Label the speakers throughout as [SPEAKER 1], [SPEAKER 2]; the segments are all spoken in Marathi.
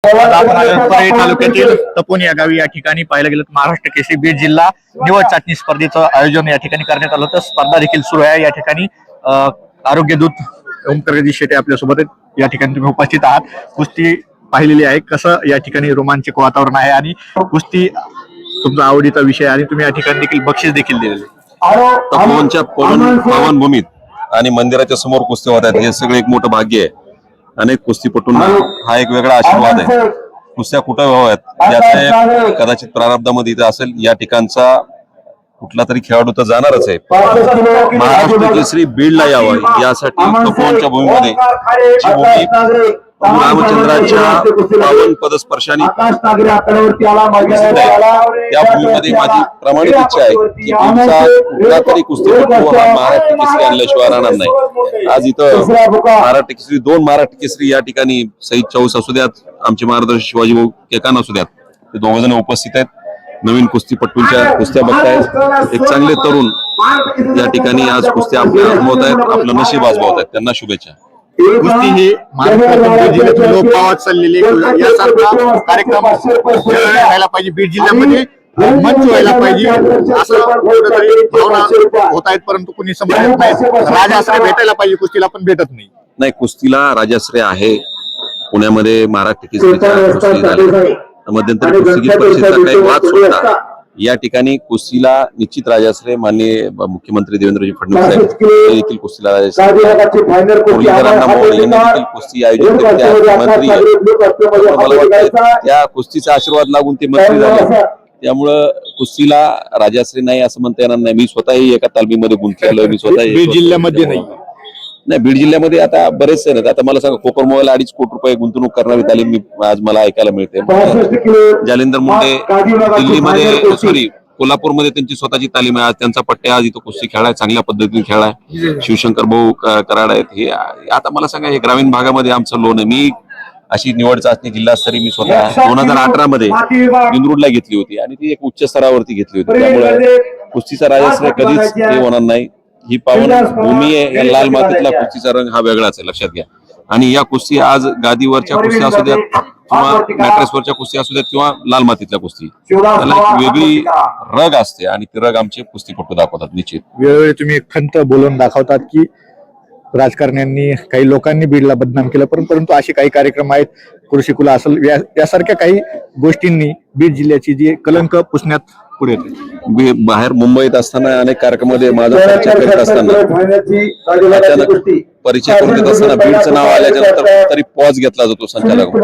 [SPEAKER 1] आज आपण परळी तालुक्यातील तपोन या गावी या ठिकाणी पाहायला गेलं तर महाराष्ट्र केसरी बीड जिल्हा निवड चाचणी स्पर्धेचं आयोजन या ठिकाणी करण्यात आलं होतं. स्पर्धा देखील सुरू आहे. या ठिकाणी आरोग्य दूत ओमकारजी शेटे आपल्यासोबत या ठिकाणी तुम्ही उपस्थित आहात. कुस्ती पाहिलेली आहे. कसं या ठिकाणी रोमांचक वातावरण आहे आणि कुस्ती तुमचा आवडीचा विषय आणि तुम्ही या ठिकाणी देखील बक्षीस देखील दिलेले.
[SPEAKER 2] तपोवनच्या पावनभूमीत आणि मंदिराच्या समोर कुस्ती होत आहेत हे सगळं एक मोठं भाग्य आहे. अनेक कुस्तीपटूंना हा एक वेगळा आशीर्वाद आहे. कुस्त्या कुठं व्हाव्यात याचे कदाचित प्रारब्धामध्ये इथे असेल. या ठिकाणचा कुठला तरी खेळाडू तर जाणारच आहे. महाराष्ट्र केसरी बीडला यावं यासाठी तपोवनच्या भूमीमध्ये जी भूमी रामचंद्राच्या पावन पदस्पर्शाने त्या भूमीमध्ये माझी प्रामाणिक इच्छा आहे की तुमचा कुठला तरी कुस्तीपटू हा महाराष्ट्र केसरी आणल्याशिवाय राहणार नाही. आज इथं महाराष्ट्र केसरी 2 महाराष्ट्र केसरी या ठिकाणी सईद चौस असू द्यात, आमचे मार्गदर्शक शिवाजी भाऊ केकान असू द्यात, ते 2 जण उपस्थित आहेत. नवीन कुस्तीपटूंच्या कुस्त्या बघतायत. एक चांगले तरुण या ठिकाणी आज कुस्त्या आपल्या रमवत आहेत, आपलं नशीब आजमावत आहेत. त्यांना शुभेच्छा.
[SPEAKER 1] कुस्ती ही महाराष्ट्रातील जिल्ह्यात लोप पावत चाललेली यासारखा कार्यक्रम व्हायला पाहिजे. बीड जिल्ह्यामध्ये मंच व्हायला पाहिजे असं भावना होत आहेत, परंतु कुणी समजत नाही. राजाश्रय भेटायला पाहिजे, कुस्तीला पण भेटत नाही.
[SPEAKER 2] कुस्तीला राजाश्रय आहे. पुण्यामध्ये महाराष्ट्र केसरीच्या कुस्ती झाल्या, मध्यंतरी कुस्तीगीर परिषदेचा काही वाद सुटला. या ठिकाणी कुस्तीला निश्चित राजाश्रय माननीय मुख्यमंत्री देवेंद्रजी फडणवीस साहेब देखील कुस्तीला राजाश्रय देखील कुस्ती आयोजित केली. मंत्री मला वाटतं त्या कुस्तीचा आशीर्वाद लागून ते मंत्री झाले. त्यामुळं कुस्तीला राजाश्रय नाही असं म्हणता येणार नाही. मी स्वतःही एका तालमीमध्ये गुंतलेलो. मी स्वतः
[SPEAKER 1] बीड जिल्ह्यामध्ये नाही.
[SPEAKER 2] बीड जिल्ह्यामध्ये आता बरेचसे आहेत. आता मला सांगा कोकरमोबाईल 2.5 कोटी रुपये गुंतवणूक करणारी तालीम आज मला ऐकायला मिळते. जालिंदर मुंडे दिल्लीमध्ये सॉरी कोल्हापूरमध्ये त्यांची स्वतःची तालीम आहे. आज त्यांचा पट्ट्या आज इथं कुस्ती खेळाय, चांगल्या पद्धतीने खेळाय. शिवशंकर भाऊ कराड आहेत. हे आता मला सांगा हे ग्रामीण भागामध्ये आमचं लोन आहे. मी अशी निवड चाचणी जिल्हास्तरीय मी स्वतः 2018 मध्ये इंद्रुडला घेतली होती आणि ती एक उच्च स्तरावरती घेतली होती. त्यामुळे कुस्तीचा राजाश्रय कधीच हे होणार नाही. ही पावन भूमी आहे. या लाल मातीतला कुस्तीचा रंग हा वेगळाच आहे, लक्षात घ्या. आणि या कुस्ती आज गादीवरच्या कुस्त्या असू द्यात किंवा मॅट्रेसवरच्या कुस्ती असू द्यात किंवा लाल मातीतल्या कुस्ती, त्याला एक वेगळी रग असते आणि ती रग आमचे कुस्तीपटू दाखवतात. निश्चित
[SPEAKER 1] वेळोवेळी तुम्ही खंत बोलून दाखवतात की राजकारण्यांनी काही लोकांनी बीडला बदनाम केलं, परंतु असे काही कार्यक्रम आहेत, कृषिकुला असेल यासारख्या काही गोष्टींनी बीड जिल्ह्याची जी कलंक पुसण्यात पुढे येते.
[SPEAKER 2] बाहेर मुंबईत असताना अनेक कार्यक्रमामध्ये माझा परिचय करीत असताना अचानक परिचय करून देत असताना बीडचं नाव आल्याच्या नंतर तरी पॉज घेतला जातो संचालक.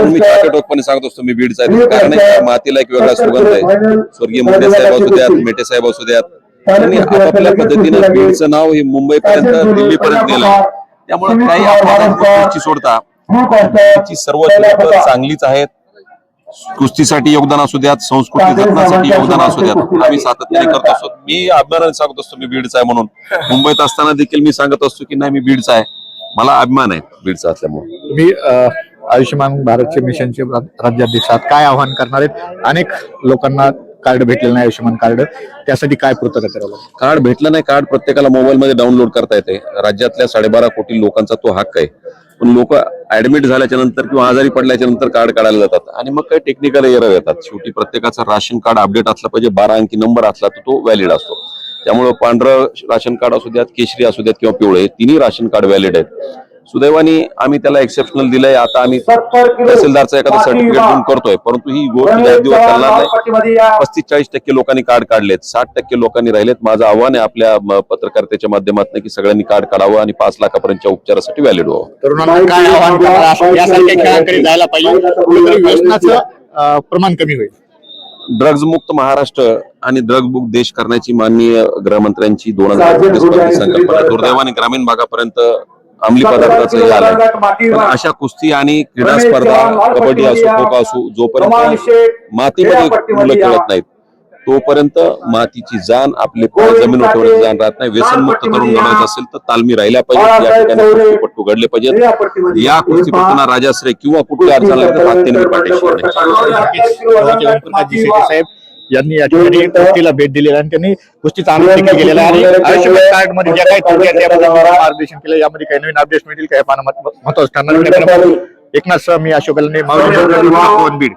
[SPEAKER 2] मी टाकेटोकपणे सांगत असतो मी बीडचा आहे, कारण मातीला एक वेगळा सुगंध आहे. स्वर्गीय मुंडे साहेब असू द्यात, मेटे साहेब असू द्यात, त्यांनी आपापल्या पद्धतीनं बीडचं नाव हे मुंबईपर्यंत दिल्लीपर्यंत नेलं. त्यामुळे काही अपवादाची सोडता सर्व लोक चांगलीच आहेत. कुस्तीसाठी योगदान असू द्यात, संस्कृती जपण्यासाठी योगदान असू द्यात, आम्ही सातत्याने करत असतो. मी अभिमानाने सांगत असतो मी बीडचा आहे म्हणून. मुंबईत असताना देखील मी सांगत असतो की नाही मी बीडचा आहे, मला अभिमान आहे बीडचा असल्यामुळे.
[SPEAKER 1] तुम्ही आयुष्यमान भारतचे मिशनचे राज्याध्यक्ष आहात, काय आवाहन करणार आहेत? अनेक लोकांना कार्ड भेटलेलं नाही, आयुष्यमान कार्ड, त्यासाठी काय पूर्तता करावं लागेल?
[SPEAKER 2] कार्ड भेटलं नाही, कार्ड प्रत्येकाला मोबाईल मध्ये डाउनलोड करता येते. राज्यातल्या 12.5 कोटी लोकांचा तो हक्क आहे. पण लोक ऍडमिट झाल्याच्या नंतर किंवा आजारी पडल्याच्या नंतर कार्ड काढायला जातात आणि मग काही टेक्निकल एरर येतात. शेवटी प्रत्येकाचा राशन कार्ड अपडेट असला पाहिजे, 12 अंकी नंबर असला तर तो व्हॅलिड असतो. त्यामुळे पांढरं राशन कार्ड असू द्यात, केशरी असू द्यात किंवा पिवळे, तिन्ही राशन कार्ड व्हॅलिड आहेत. सुदैवाने आम्ही त्याला एक्सेप्शनल दिलंय. आता आम्ही तहसीलदारचा एखादा सर्टिफिकेट घेऊन करतोय, परंतु ही गोष्ट एक दिवस चालणार नाही. 35-40% लोकांनी कार्ड काढलेत, 60% लोकांनी राहिलेत. माझं आव्हान आहे आपल्या पत्रकारितेच्या माध्यमातून की सगळ्यांनी कार्ड काढावं आणि 5 लाखापर्यंतच्या उपचारासाठी व्हॅलिड व्हावं.
[SPEAKER 1] तरुणांना काय आव्हान करणार? यासारख्या खेळाकडे जायला पाहिजे, व्यसनाचं प्रमाण कमी होईल.
[SPEAKER 2] ड्रग्ज मुक्त महाराष्ट्र आणि ड्रग मुक्त देश करण्याची माननीय गृहमंत्र्यांची 2019 संकल्पना दुर्दैवाने ग्रामीण भागापर्यंत अंमली पदार्थाचं हे आलंय. पण अशा कुस्ती आणि क्रीडा स्पर्धा, कबड्डी असो, खो खो असो, जोपर्यंत मातीमध्ये मुलं खेळत नाहीत तोपर्यंत मातीची जाण आपले जमीन ठेवण्याची जाण राहत नाही. व्यसनमुक्त करून घडवायचं असेल तर तालमी राहिल्या पाहिजेत. या ठिकाणी कुस्तीपट्टू घडले पाहिजेत. या कुस्तीपट्टूंना राजाश्रय किंवा कुठल्या अडचण लागली तर हात पाठीशी
[SPEAKER 1] साहेब यांनी या ठिकाणी कुस्तीला भेट दिलेला आणि त्यांनी कुस्तीचा आनंद देखील केलेला आणि आयुष्यमान कार्ड मध्ये ज्या काही मार्गदर्शन केलं, यामध्ये काही नवीन अपडेट्स मिळतील, काही महत्वाचं ठरणार. एकनाथ सह मी अशोक गलने, माऊली बीड.